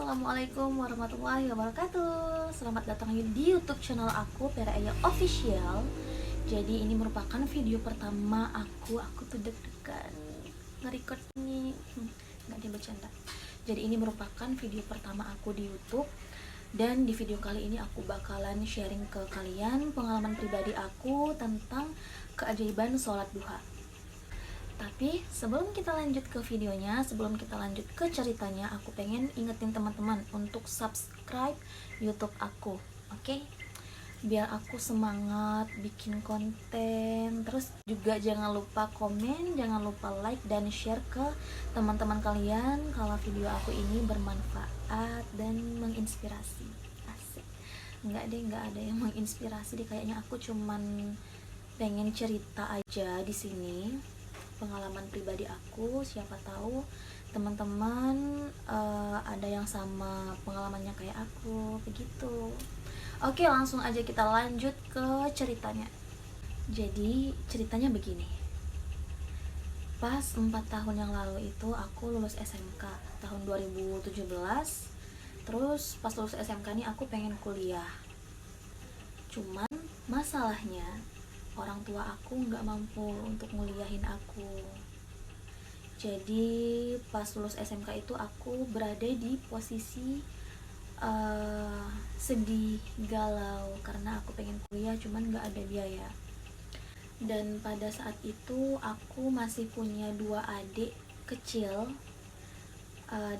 Assalamualaikum warahmatullahi wabarakatuh. Selamat datang di YouTube channel aku, Peraya Official. Jadi ini merupakan video pertama aku tuh deg-degan nge-record ini. Nggak dia bercanda. Jadi ini merupakan video pertama aku di YouTube. Dan di video kali ini aku bakalan sharing ke kalian pengalaman pribadi aku tentang keajaiban sholat duha. Tapi sebelum kita lanjut ke videonya, sebelum kita lanjut ke ceritanya, aku pengen ingetin teman-teman untuk subscribe YouTube aku, oke? Biar aku semangat bikin konten. Terus juga jangan lupa komen, jangan lupa like dan share ke teman-teman kalian kalau video aku ini bermanfaat dan menginspirasi. Asik. Enggak ada yang menginspirasi deh, kayaknya aku cuman pengen cerita aja di sini. Pengalaman pribadi aku, siapa tahu teman-teman ada yang sama pengalamannya kayak aku begitu. Oke, langsung aja kita lanjut ke ceritanya. Jadi ceritanya begini, pas 4 tahun yang lalu itu aku lulus SMK tahun 2017. Terus pas lulus SMK nih aku pengen kuliah, cuman masalahnya orang tua aku nggak mampu untuk nguliahin aku. Jadi pas lulus SMK itu aku berada di posisi sedih, galau karena aku pengen kuliah cuman nggak ada biaya. Dan pada saat itu aku masih punya 2 adik kecil.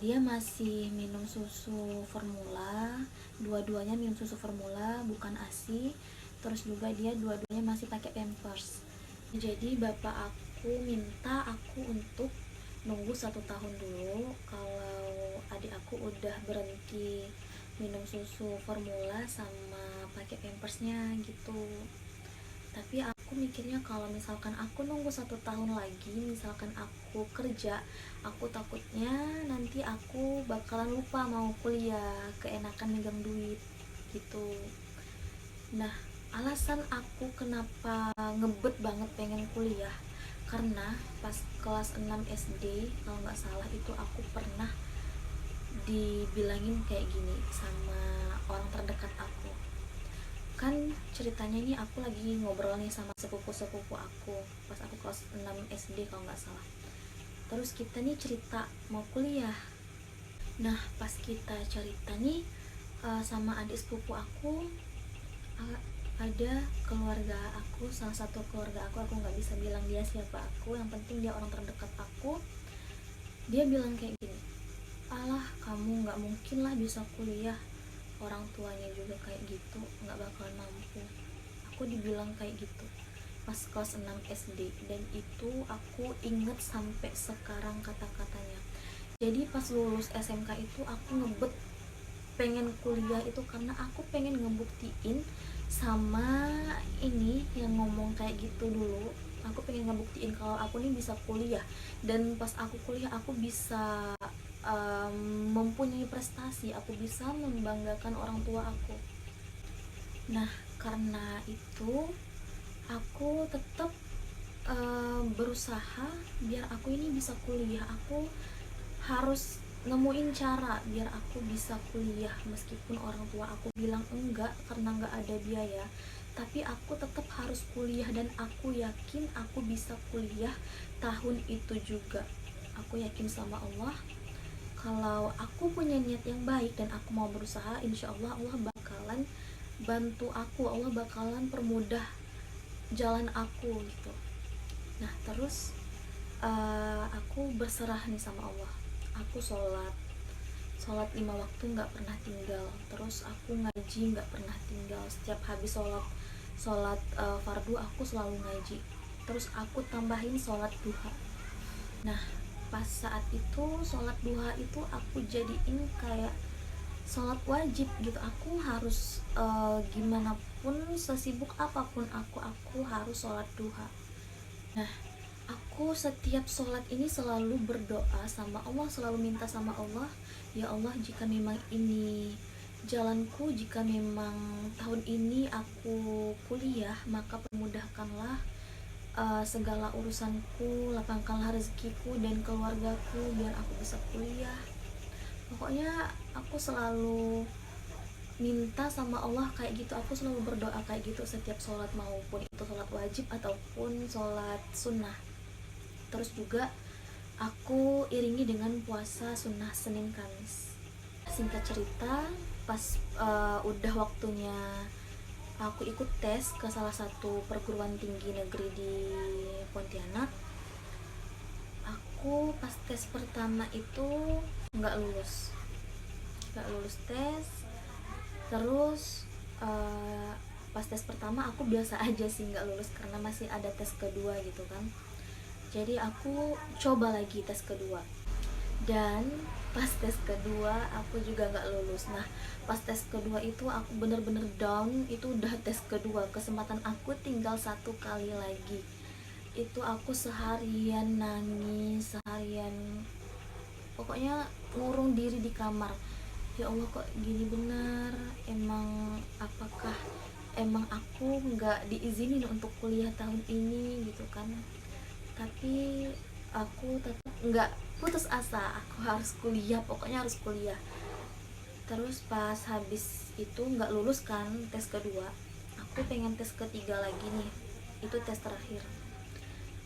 Dia masih minum susu formula, dua-duanya minum susu formula bukan ASI. Terus juga dia dua-duanya masih pakai pampers. Jadi bapak aku minta aku untuk nunggu 1 tahun dulu kalau adik aku udah berhenti minum susu formula sama pakai pampersnya gitu. Tapi aku mikirnya kalau misalkan aku nunggu 1 tahun lagi, misalkan aku kerja, aku takutnya nanti aku bakalan lupa mau kuliah, keenakan megang duit gitu. Nah, alasan aku kenapa ngebet banget pengen kuliah karena pas kelas 6 SD kalau nggak salah itu aku pernah dibilangin kayak gini sama orang terdekat aku. Kan ceritanya ini aku lagi ngobrol nih sama sepupu-sepupu aku pas aku kelas 6 SD kalau nggak salah. Terus kita nih cerita mau kuliah. Nah pas kita cerita nih sama adik sepupu aku, ada keluarga aku, salah satu keluarga aku nggak bisa bilang dia siapa aku, yang penting dia orang terdekat aku. Dia bilang kayak gini, alah kamu nggak mungkin lah bisa kuliah, orang tuanya juga kayak gitu, nggak bakalan mampu. Aku dibilang kayak gitu pas kelas 6 SD, dan itu aku inget sampai sekarang kata-katanya. Jadi pas lulus SMK itu aku ngebet pengen kuliah itu karena aku pengen ngebuktiin sama ini yang ngomong kayak gitu dulu. Aku pengen ngebuktiin kalau aku nih bisa kuliah, dan pas aku kuliah aku bisa mempunyai prestasi, aku bisa membanggakan orang tua aku. Nah karena itu aku tetap berusaha biar aku ini bisa kuliah. Aku harus nemuin cara biar aku bisa kuliah meskipun orang tua aku bilang enggak karena enggak ada biaya, tapi aku tetap harus kuliah dan aku yakin aku bisa kuliah tahun itu juga. Aku yakin sama Allah kalau aku punya niat yang baik dan aku mau berusaha, insya Allah Allah bakalan bantu aku, Allah bakalan permudah jalan aku gitu. Nah terus aku berserah nih sama Allah. Aku sholat 5 waktu nggak pernah tinggal. Terus aku ngaji nggak pernah tinggal. Setiap habis sholat fardu aku selalu ngaji. Terus aku tambahin sholat duha. Nah pas saat itu sholat duha itu aku jadiin kayak sholat wajib gitu. Aku harus gimana pun, sesibuk apapun aku harus sholat duha. Nah aku setiap sholat ini selalu berdoa sama Allah, selalu minta sama Allah, ya Allah jika memang ini jalanku, jika memang tahun ini aku kuliah, maka permudahkanlah segala urusanku, lapangkanlah rezekiku dan keluargaku biar aku bisa kuliah. Pokoknya pokoknya aku selalu minta sama Allah kayak gitu, aku selalu berdoa kayak gitu setiap sholat, maupun itu sholat wajib ataupun sholat sunnah. Terus juga aku iringi dengan puasa sunnah Senin Kamis. Singkat cerita, pas udah waktunya aku ikut tes ke salah satu perguruan tinggi negeri di Pontianak, aku pas tes pertama itu nggak lulus tes. Terus pas tes pertama aku biasa aja sih, nggak lulus karena masih ada tes kedua gitu kan. Jadi aku coba lagi tes kedua, dan pas tes kedua aku juga nggak lulus. Nah, pas tes kedua itu aku bener-bener down. Itu udah tes kedua, kesempatan aku tinggal satu kali lagi. Itu aku seharian nangis, seharian pokoknya ngurung diri di kamar. Ya Allah, kok gini benar? Apakah emang aku nggak diizinin untuk kuliah tahun ini gitu kan? Tapi aku tetap nggak putus asa, aku harus kuliah, pokoknya harus kuliah. Terus pas habis itu nggak lulus kan tes kedua, aku pengen tes ketiga lagi nih, itu tes terakhir.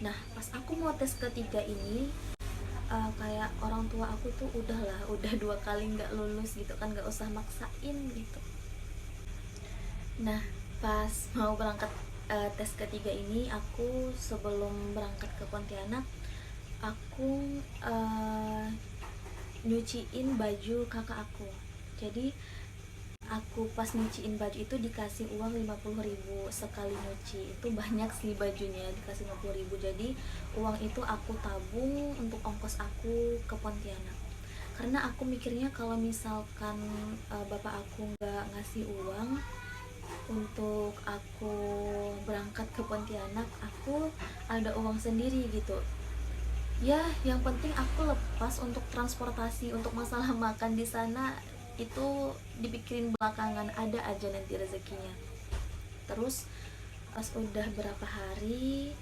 Nah, pas aku mau tes ketiga ini, kayak orang tua aku tuh udah 2 kali nggak lulus gitu kan, nggak usah maksain gitu. Nah, pas mau berangkat tes ketiga ini, aku sebelum berangkat ke Pontianak, aku nyuciin baju kakak aku. Jadi aku pas nyuciin baju itu dikasih uang 50.000 sekali nyuci. Itu banyak sih bajunya, dikasih 50.000. Jadi uang itu aku tabung untuk ongkos aku ke Pontianak. Karena aku mikirnya kalau misalkan bapak aku nggak ngasih uang untuk aku berangkat ke Pontianak, aku ada uang sendiri gitu. Ya, yang penting aku lepas untuk transportasi, untuk masalah makan di sana itu dipikirin belakangan, ada aja nanti rezekinya. Terus pas udah berapa hari,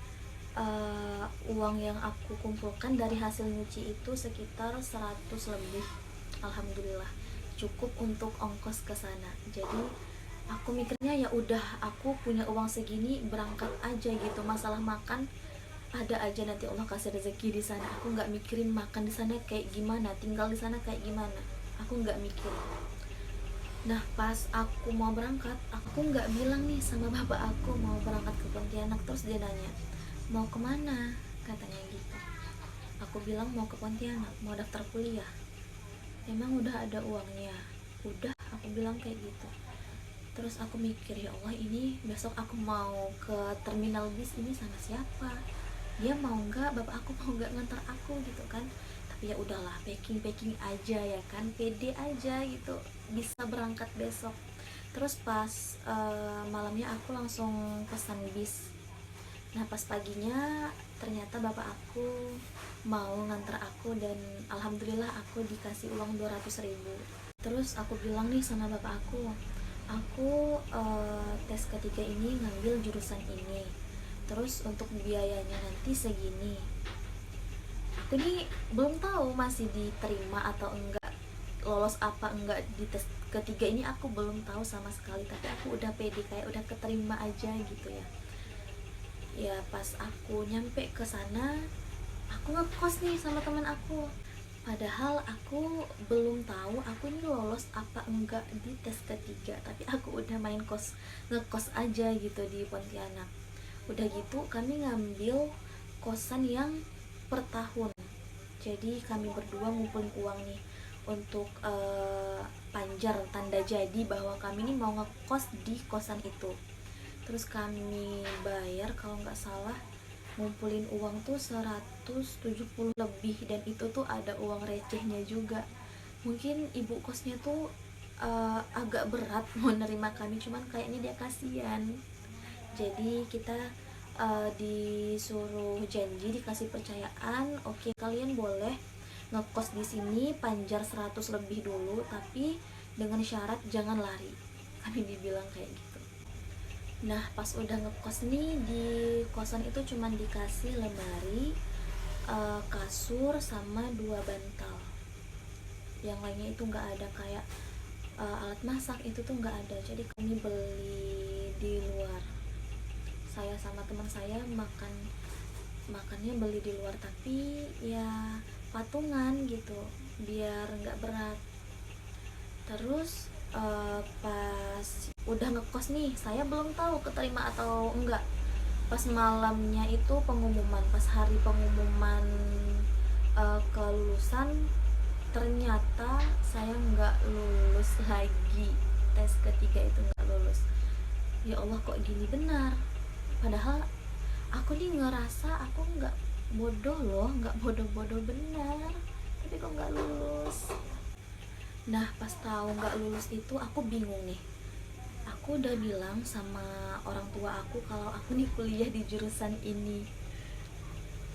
uang yang aku kumpulkan dari hasil nyuci itu sekitar 100 lebih. Alhamdulillah cukup untuk ongkos ke sana. Jadi aku mikirnya ya udah, aku punya uang segini, berangkat aja gitu. Masalah makan ada aja nanti Allah kasih rezeki di sana. Aku nggak mikirin makan di sana kayak gimana, tinggal di sana kayak gimana, aku nggak mikir. Nah, pas aku mau berangkat, aku nggak bilang nih sama bapak aku mau berangkat ke Pontianak. Terus dia nanya, mau kemana, katanya gitu. Aku bilang mau ke Pontianak, mau daftar kuliah. Emang udah ada uangnya? Udah, aku bilang kayak gitu. Terus aku mikir, ya Allah, ini besok aku mau ke terminal bis ini sama siapa? Dia mau nggak, bapak aku mau nggak ngantar aku gitu kan? Tapi ya udahlah, packing aja ya kan, pede aja gitu, bisa berangkat besok. Terus pas malamnya aku langsung pesan bis. Nah, pas paginya ternyata bapak aku mau nganter aku, dan alhamdulillah aku dikasih uang 200.000. Terus aku bilang nih sama bapak aku tes ketiga ini ngambil jurusan ini, terus untuk biayanya nanti segini. Aku ini belum tahu masih diterima atau enggak, lolos apa enggak di tes ketiga ini aku belum tahu sama sekali, tapi aku udah pede, kayak udah keterima aja gitu ya. Ya pas aku nyampe ke sana, aku ngekos nih sama teman aku. Padahal aku belum tahu aku ini lolos apa enggak di tes ketiga, tapi aku udah main ngekos aja gitu di Pontianak. Udah gitu kami ngambil kosan yang per tahun. Jadi kami berdua ngumpulin uang nih untuk panjar tanda jadi bahwa kami ini mau ngekos di kosan itu. Terus kami bayar kalau nggak salah ngumpulin uang tuh 170 lebih, dan itu tuh ada uang recehnya juga. Mungkin ibu kosnya tuh agak berat mau nerima kami, cuman kayaknya dia kasihan. Jadi kita disuruh janji, dikasih percayaan, oke, kalian boleh ngekos di sini panjar 100 lebih dulu, tapi dengan syarat jangan lari. Kami dibilang kayak gitu. Nah, pas udah ngekos nih, di kosan itu cuman dikasih lemari, kasur sama 2 bantal. yang lainnya itu nggak ada, kayak alat masak itu tuh nggak ada. Jadi kami beli di luar. Saya sama teman saya makannya beli di luar, tapi ya patungan gitu biar nggak berat. Terus pas udah ngekos nih, saya belum tahu keterima atau enggak. Pas malamnya itu pengumuman, pas hari pengumuman kelulusan, ternyata saya nggak lulus lagi. Tes ketiga itu nggak lulus. Ya Allah, kok gini benar. Padahal aku nih ngerasa aku nggak bodoh loh, nggak bodoh-bodoh benar, tapi kok nggak lulus. Nah pas tahu nggak lulus itu aku bingung nih. Aku udah bilang sama orang tua aku kalau aku nih kuliah di jurusan ini.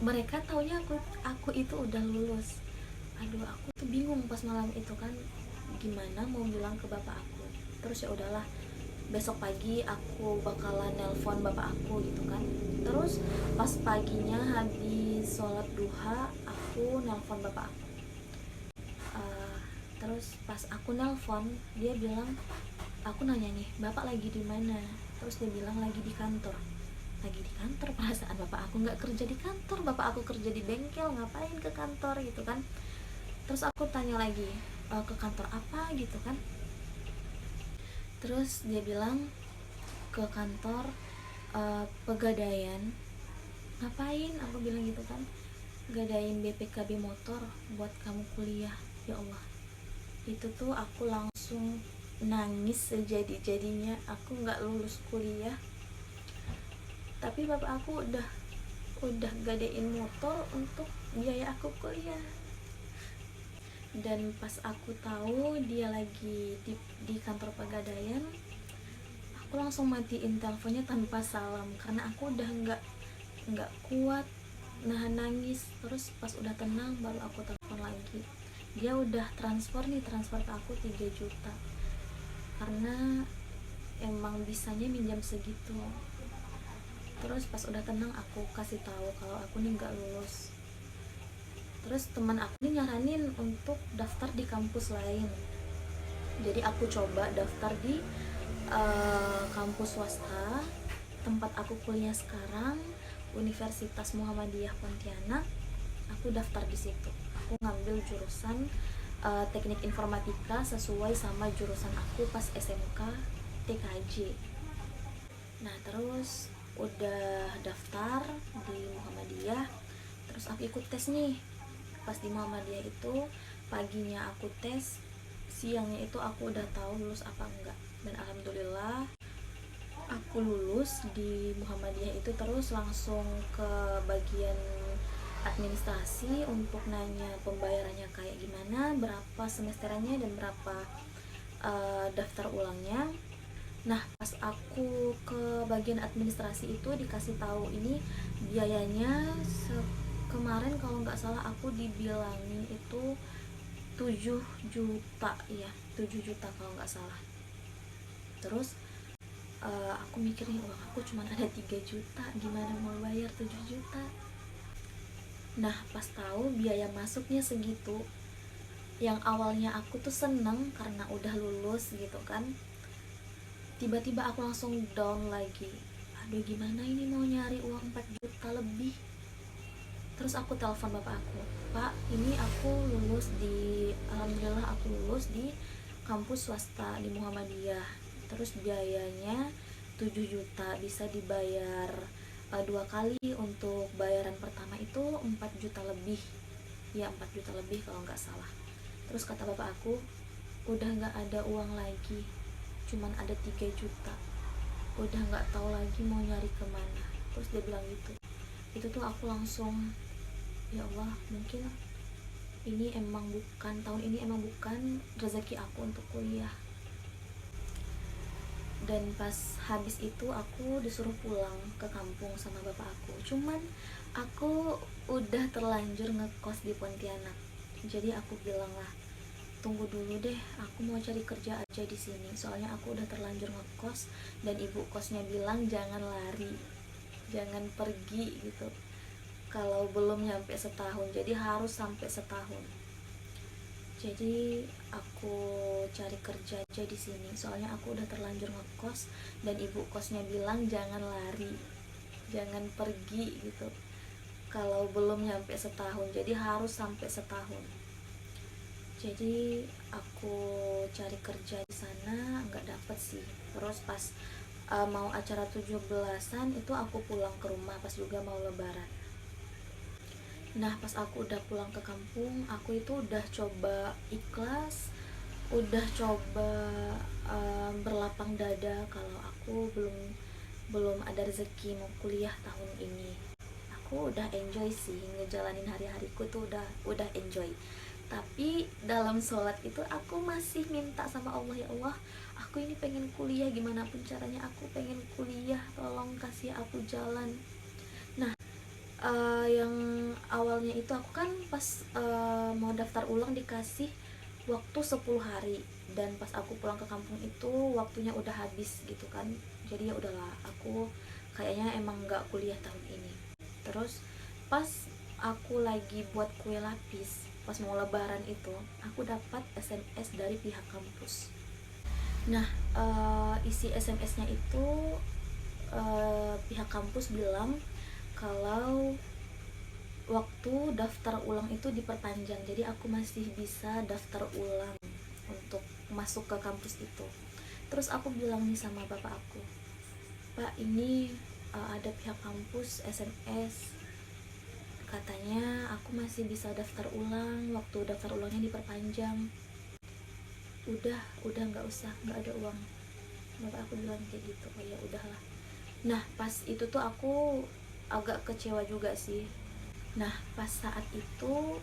Mereka taunya aku itu udah lulus. Aduh, aku tuh bingung pas malam itu kan, gimana mau bilang ke bapak aku. Terus ya udahlah, besok pagi aku bakalan nelpon bapak aku gitu kan. Terus pas paginya habis sholat duha, aku nelpon bapak aku. Terus pas aku nelpon, dia bilang, aku nanya nih, bapak lagi di mana? Terus dia bilang lagi di kantor. Lagi di kantor, perasaan bapak aku nggak kerja di kantor, bapak aku kerja di bengkel, ngapain ke kantor gitu kan. Terus aku tanya lagi, ke kantor apa gitu kan. Terus dia bilang ke kantor pegadaian. Ngapain? Aku bilang gitu kan, gadain BPKB motor buat kamu kuliah. Ya Allah, itu tuh aku langsung nangis sejadi-jadinya. Aku nggak lulus kuliah, tapi bapak aku udah gadein motor untuk biaya aku kuliah. Dan pas aku tahu dia lagi di kantor pegadaian, aku langsung matiin teleponnya tanpa salam, karena aku udah nggak kuat nahan nangis. Terus pas udah tenang baru aku telepon lagi. Dia udah transfer ke aku 3 juta, karena emang bisanya minjam segitu. Terus pas udah tenang aku kasih tahu kalau aku nih nggak lulus. Terus teman aku nih nyaranin untuk daftar di kampus lain. Jadi aku coba daftar di kampus swasta tempat aku kuliah sekarang, Universitas Muhammadiyah Pontianak. Aku daftar di situ. Aku ngambil jurusan teknik informatika sesuai sama jurusan aku pas SMK TKJ. Nah terus udah daftar di Muhammadiyah, terus aku ikut tes nih. Pas di Muhammadiyah itu paginya aku tes, siangnya itu aku udah tahu lulus apa enggak. Dan alhamdulillah aku lulus di Muhammadiyah itu. Terus langsung ke bagian administrasi untuk nanya pembayarannya kayak gimana, berapa semesterannya dan berapa daftar ulangnya. Nah pas aku ke bagian administrasi itu dikasih tahu ini biayanya kemarin kalau nggak salah aku dibilangin itu 7 juta ya, 7 juta kalau nggak salah. Terus aku mikirnya, wah aku cuma ada 3 juta, gimana mau bayar 7 juta. Nah pas tahu biaya masuknya segitu, yang awalnya aku tuh seneng karena udah lulus gitu kan, tiba-tiba aku langsung down lagi. Aduh gimana ini mau nyari uang 4 juta lebih. Terus aku telepon bapak aku, Pak ini aku lulus di, alhamdulillah aku lulus di kampus swasta di Muhammadiyah. Terus biayanya 7 juta, bisa dibayar 2 kali. Untuk bayaran pertama itu 4 juta lebih, ya 4 juta lebih kalau nggak salah. Terus kata bapak aku, udah nggak ada uang lagi, cuman ada 3 juta, udah nggak tahu lagi mau nyari kemana. Terus dia bilang gitu. Itu tuh aku langsung, ya Allah, mungkin ini emang bukan, tahun ini emang bukan rezeki aku untuk kuliah. Dan pas habis itu aku disuruh pulang ke kampung sama bapak aku. Cuman aku udah terlanjur ngekos di Pontianak. Jadi aku bilang lah, tunggu dulu deh, aku mau cari kerja aja di sini. Soalnya aku udah terlanjur ngekos dan ibu kosnya bilang jangan lari, jangan pergi gitu kalau belum nyampe setahun. Jadi harus sampai setahun. Jadi aku cari kerja aja di sini, soalnya aku udah terlanjur ngekos dan ibu kosnya bilang jangan lari, jangan pergi gitu kalau belum nyampe setahun, jadi harus sampai setahun. Jadi aku cari kerja di sana nggak dapet sih. Terus pas mau acara 17-an itu aku pulang ke rumah pas juga mau lebaran. Nah pas aku udah pulang ke kampung, aku itu udah coba ikhlas, udah coba berlapang dada kalau aku belum ada rezeki mau kuliah tahun ini. Aku udah enjoy sih ngejalanin hari-hariku tuh udah enjoy. Tapi dalam sholat itu aku masih minta sama Allah, ya Allah, aku ini pengen kuliah, gimana pun caranya aku pengen kuliah, tolong kasih aku jalan. Nah yang awalnya itu aku kan pas mau daftar ulang dikasih waktu 10 hari, dan pas aku pulang ke kampung itu waktunya udah habis gitu kan. Jadi ya udahlah, aku kayaknya emang nggak kuliah tahun ini. Terus pas aku lagi buat kue lapis pas mau lebaran itu, aku dapat SMS dari pihak kampus. Nah isi SMS-nya itu pihak kampus bilang kalau waktu daftar ulang itu diperpanjang, jadi aku masih bisa daftar ulang untuk masuk ke kampus itu. Terus aku bilang nih sama bapak aku, Pak, ini ada pihak kampus SMS, katanya aku masih bisa daftar ulang, waktu daftar ulangnya diperpanjang. Udah nggak usah, nggak ada uang. Bapak aku bilang kayak gitu. Oh ya udahlah. Nah pas itu tuh aku agak kecewa juga sih. Nah pas saat itu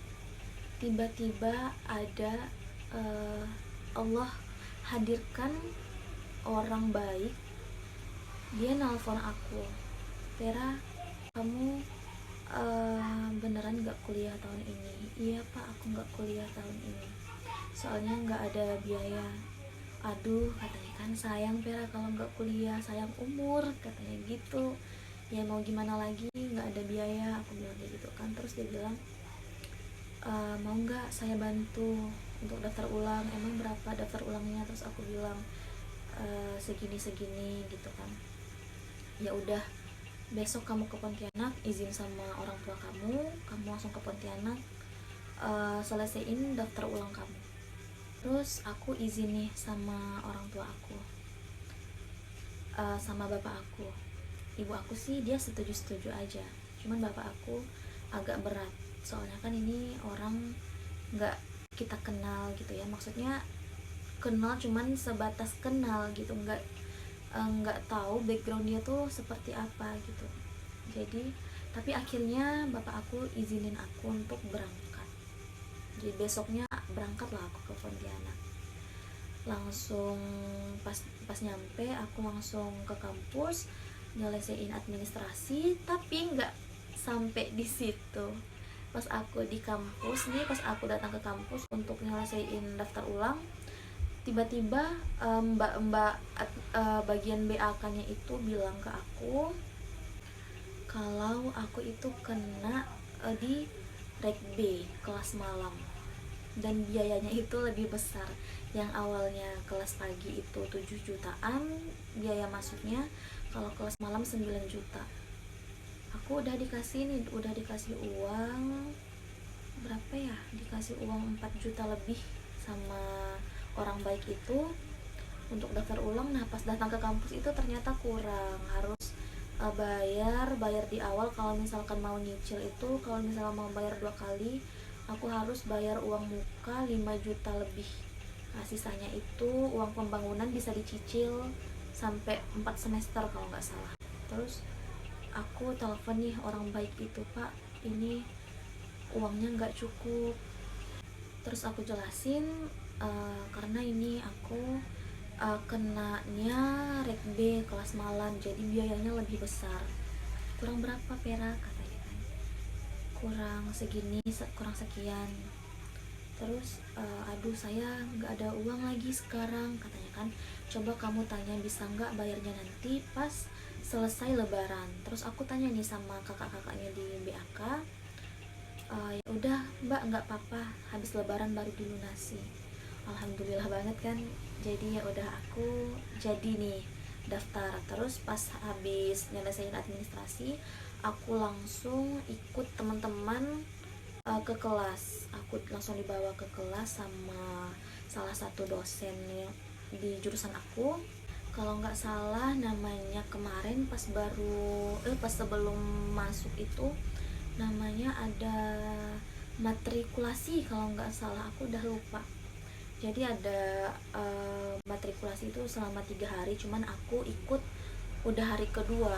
tiba-tiba ada Allah hadirkan orang baik. Dia nelpon aku, Vera, kamu beneran gak kuliah tahun ini? Iya pak, aku gak kuliah tahun ini, soalnya gak ada biaya. Aduh, katanya kan sayang Vera kalau gak kuliah, sayang umur, katanya gitu. Ya mau gimana lagi, gak ada biaya, aku bilang kayak gitu kan. Terus dia bilang, mau gak saya bantu untuk daftar ulang, emang berapa daftar ulangnya? Terus aku bilang segini gitu kan. Ya udah, besok kamu ke Pontianak, izin sama orang tua kamu langsung ke Pontianak, selesaiin daftar ulang kamu. Terus aku izin nih sama orang tua aku, sama bapak aku. Ibu aku sih dia setuju aja, cuman bapak aku agak berat, soalnya kan ini orang nggak kita kenal gitu ya, maksudnya kenal cuman sebatas kenal gitu, nggak tahu background dia tuh seperti apa gitu. Jadi tapi akhirnya bapak aku izinin aku untuk berangkat. Jadi besoknya berangkat lah aku ke Pontianak. Langsung pas nyampe aku langsung ke kampus nyelesain administrasi, tapi nggak sampai di situ. Pas aku di kampus nih, pas aku datang ke kampus untuk nyelesain daftar ulang, tiba-tiba mbak bagian BAK-nya itu bilang ke aku kalau aku itu kena di reg B kelas malam, dan biayanya itu lebih besar. Yang awalnya kelas pagi itu 7 jutaan biaya masuknya, kalau kelas malam 9 juta. Aku udah dikasih uang berapa ya, dikasih uang 4 juta lebih sama orang baik itu untuk daftar ulang. Nah pas datang ke kampus itu ternyata kurang, harus bayar di awal. Kalau misalkan mau nyicil itu, kalau misalkan mau bayar 2 kali, aku harus bayar uang muka 5 juta lebih. Nah sisanya itu uang pembangunan bisa dicicil sampai 4 semester kalau nggak salah. Terus aku telepon nih orang baik itu, Pak, ini uangnya nggak cukup. Terus aku jelasin karena ini aku kenanya reg B kelas malam, jadi biayanya lebih besar. Kurang berapa Vera, katanya kan? Kurang segini, kurang sekian. Terus aduh saya nggak ada uang lagi sekarang, katanya kan. Coba kamu tanya bisa nggak bayarnya nanti pas selesai lebaran. Terus aku tanya nih sama kakak-kakaknya di BAK, Ya udah mbak, nggak apa-apa, habis lebaran baru dilunasi. Alhamdulillah banget kan. Jadi ya udah, aku jadi nih daftar. Terus pas habis nyelesain administrasi, aku langsung ikut teman-teman ke kelas. Aku langsung dibawa ke kelas sama salah satu dosen yang di jurusan aku. Kalau nggak salah namanya kemarin pas sebelum masuk itu namanya ada matrikulasi, kalau nggak salah, aku udah lupa. Jadi ada matrikulasi itu selama 3 hari, cuman aku ikut udah hari kedua.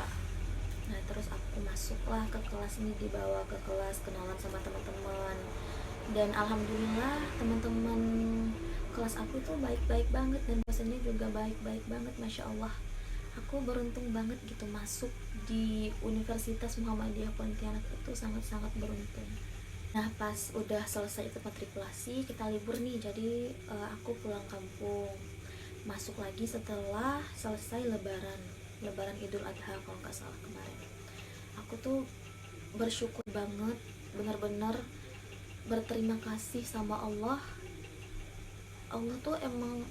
Nah terus aku masuklah ke kelas ini, dibawa ke kelas, kenalan sama teman-teman, dan alhamdulillah teman-teman kelas aku tuh baik-baik banget, dan dosennya juga baik-baik banget, masya Allah. Aku beruntung banget gitu masuk di Universitas Muhammadiyah Pontianak, itu sangat-sangat beruntung. Nah pas udah selesai itu matrikulasi, kita libur nih, jadi aku pulang kampung, masuk lagi setelah selesai lebaran Idul Adha kalau nggak salah kemarin. Aku tuh bersyukur banget, benar-benar berterima kasih sama Allah. Allah tuh emang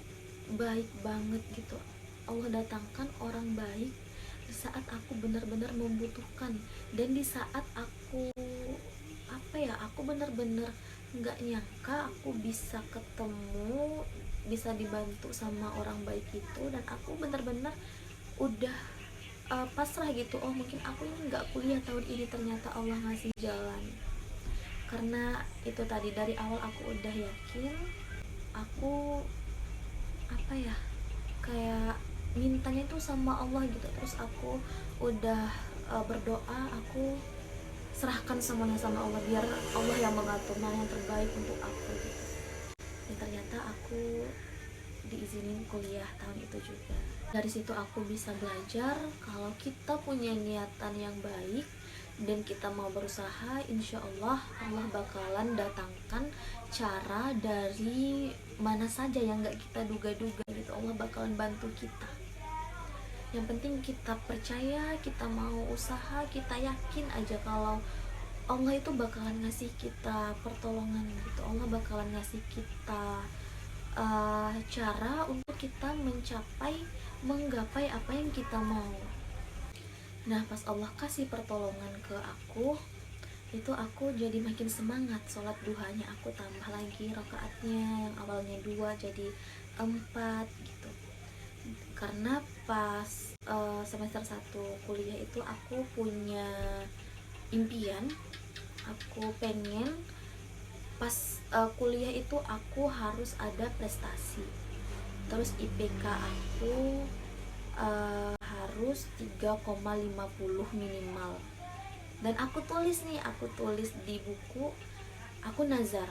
baik banget gitu. Allah datangkan orang baik di saat aku benar-benar membutuhkan, dan di saat aku aku benar-benar nggak nyangka aku bisa ketemu, bisa dibantu sama orang baik itu, dan aku benar-benar udah pasrah gitu. Oh mungkin aku ini nggak kuliah tahun ini, ternyata Allah ngasih jalan. Karena itu tadi, dari awal aku udah yakin, aku kayak mintanya itu sama Allah gitu. Terus aku udah berdoa, aku serahkan semuanya sama Allah, biar Allah yang mengatur mana yang terbaik untuk aku gitu. Dan ternyata aku diizinin kuliah tahun itu juga. Dari situ aku bisa belajar kalau kita punya niatan yang baik dan kita mau berusaha, insya Allah Allah bakalan datangkan cara dari mana saja yang gak kita duga-duga gitu. Allah bakalan bantu kita. Yang penting kita percaya, kita mau usaha, kita yakin aja kalau Allah itu bakalan ngasih kita pertolongan gitu. Allah bakalan ngasih kita cara untuk kita menggapai apa yang kita mau. Nah pas Allah kasih pertolongan ke aku, itu aku jadi makin semangat. Sholat duhanya aku tambah lagi rakaatnya, yang awalnya 2 jadi 4 gitu. Karena pas semester 1 kuliah itu aku punya impian, aku pengen pas kuliah itu aku harus ada prestasi. Terus IPK aku harus 3,50 minimal. Dan aku tulis di buku, aku nazar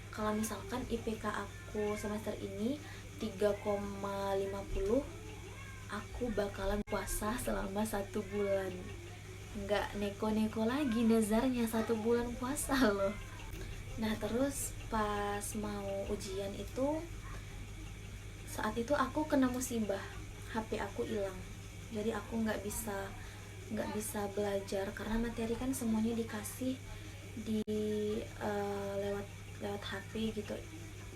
kalau misalkan IPK aku semester ini 3,50, aku bakalan puasa selama 1 bulan. Nggak neko-neko lagi, nazarnya 1 bulan puasa loh. Nah terus pas mau ujian itu, saat itu aku kena musibah, HP aku hilang. Jadi aku nggak bisa belajar, karena materi kan semuanya dikasih di lewat HP gitu,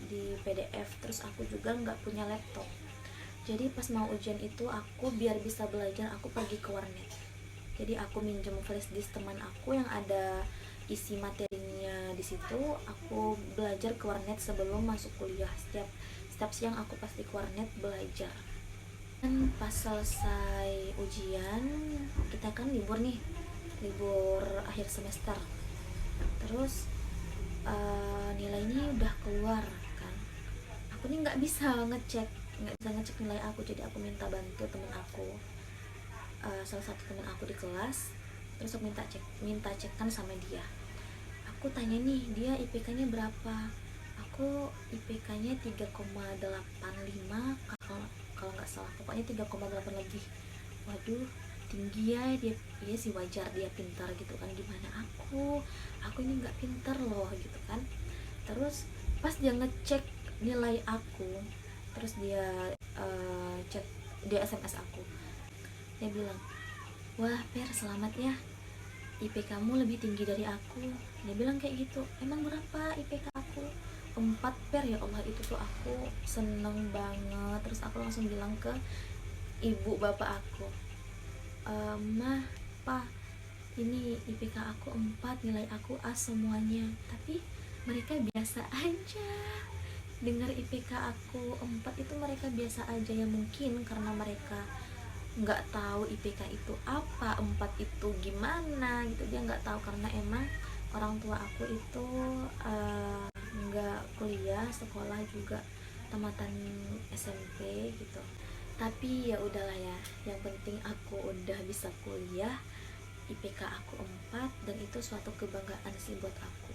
di PDF. Terus aku juga nggak punya laptop. Jadi pas mau ujian itu, aku biar bisa belajar, aku pergi ke warnet. Jadi aku minjem flash disk teman aku yang ada isi materinya di situ. Aku belajar ke warnet sebelum masuk kuliah. Setiap siang aku pasti ke warnet belajar. Dan pas selesai ujian, kita kan libur akhir semester. Terus nilainya udah keluar kan. Aku nih nggak bisa ngecek nilai aku. Jadi aku minta bantu temen aku, salah satu temen aku di kelas. Terus aku minta cekan sama dia. Aku tanya nih, dia IPK-nya berapa? Aku IPK-nya 3,85 kalau nggak salah, pokoknya 3,8 lebih. Waduh, tinggi ya. Dia sih wajar, dia pintar gitu kan. Gimana aku ini nggak pintar loh gitu kan. Terus pas dia ngecek nilai aku, terus dia dia SMS aku. Dia bilang, wah Per, selamat ya, IPK-mu lebih tinggi dari aku. Dia bilang kayak gitu. Emang berapa IPK aku? 4 per. Ya Allah, itu tuh aku seneng banget. Terus aku langsung bilang ke ibu bapak aku, mah, pa, ini IPK aku 4, nilai aku A semuanya. Tapi mereka biasa aja. Dengar IPK aku 4 itu mereka biasa aja. Ya mungkin karena mereka nggak tahu IPK itu apa, 4 itu gimana gitu. Dia nggak tahu karena emang orang tua aku itu nggak kuliah, sekolah juga tamatan SMP gitu. Tapi ya udahlah ya, yang penting aku udah bisa kuliah, IPK aku 4, dan itu suatu kebanggaan sih buat aku.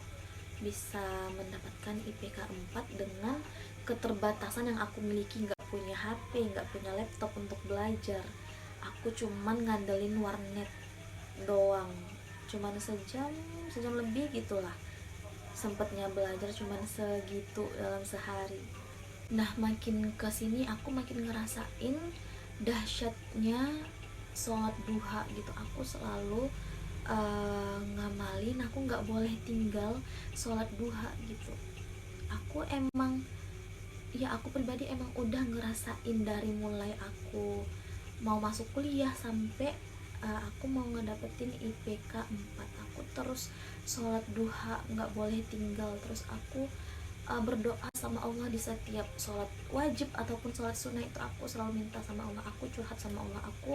Bisa mendapatkan IPK 4 dengan keterbatasan yang aku miliki, nggak punya HP, nggak punya laptop untuk belajar. Aku cuman ngandelin warnet doang, cuman sejam lebih gitulah sempetnya belajar, cuman segitu dalam sehari. Nah, makin kesini aku makin ngerasain dahsyatnya sholat duha gitu. Aku selalu ngamalin, aku nggak boleh tinggal sholat duha gitu. Aku emang, ya aku pribadi emang udah ngerasain dari mulai aku mau masuk kuliah sampai aku mau ngedapetin IPK 4, aku terus sholat duha, nggak boleh tinggal. Terus aku berdoa sama Allah di setiap sholat wajib ataupun sholat sunnah itu. Aku selalu minta sama Allah, aku curhat sama Allah, aku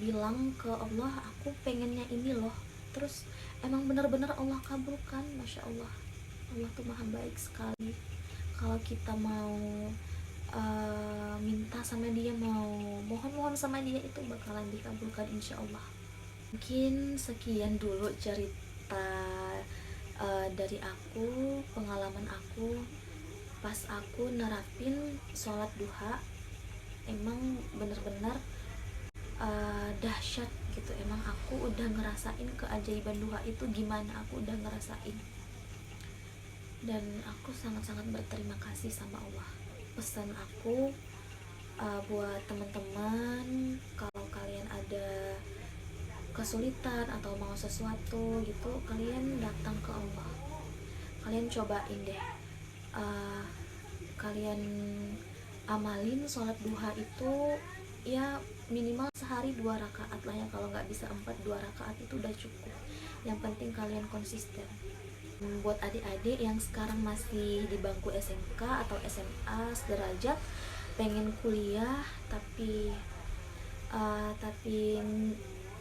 bilang ke Allah, aku pengennya ini loh. Terus emang benar-benar Allah kabulkan. Masya Allah, Allah tuh maha baik sekali. Kalau kita mau minta sama dia, mau mohon-mohon sama dia, itu bakalan dikabulkan insya Allah. Mungkin sekian dulu cerita dari aku, pengalaman aku pas aku nerapin sholat duha. Emang bener-bener dahsyat gitu. Emang aku udah ngerasain keajaiban duha itu gimana, aku udah ngerasain, dan aku sangat-sangat berterima kasih sama Allah. Pesan aku buat teman-teman, kalau kalian ada kesulitan atau mau sesuatu gitu, kalian datang ke Allah, kalian cobain deh, kalian amalin sholat duha itu ya minimal sehari 2 rakaat lah ya. Kalau nggak bisa 4, 2 rakaat itu udah cukup. Yang penting kalian konsisten. Buat adik-adik yang sekarang masih di bangku SMK atau SMA sederajat, pengen kuliah tapi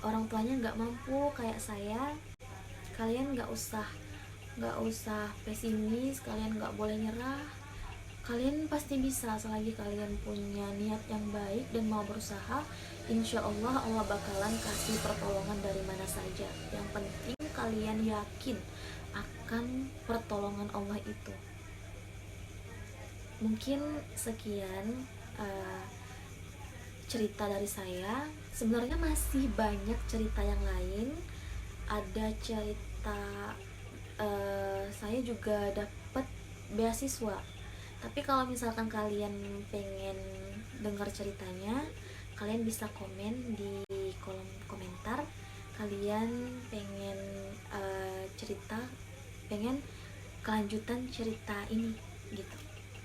orang tuanya nggak mampu kayak saya, kalian nggak usah pesimis, kalian nggak boleh nyerah. Kalian pasti bisa selagi kalian punya niat yang baik dan mau berusaha. Insya Allah Allah bakalan kasih pertolongan dari mana saja. Yang penting kalian yakin akan pertolongan Allah itu. Mungkin sekian cerita dari saya. Sebenarnya masih banyak cerita yang lain. Ada cerita saya juga dapat beasiswa. Tapi kalau misalkan kalian pengen dengar ceritanya, kalian bisa komen di kolom komentar. Kalian pengen pengen kelanjutan cerita ini gitu.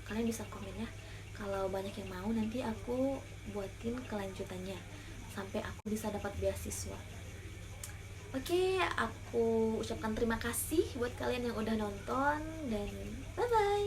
Kalian bisa komen ya. Kalau banyak yang mau, nanti aku buatin kelanjutannya sampai aku bisa dapat beasiswa. Oke, aku ucapkan terima kasih buat kalian yang udah nonton, dan bye bye.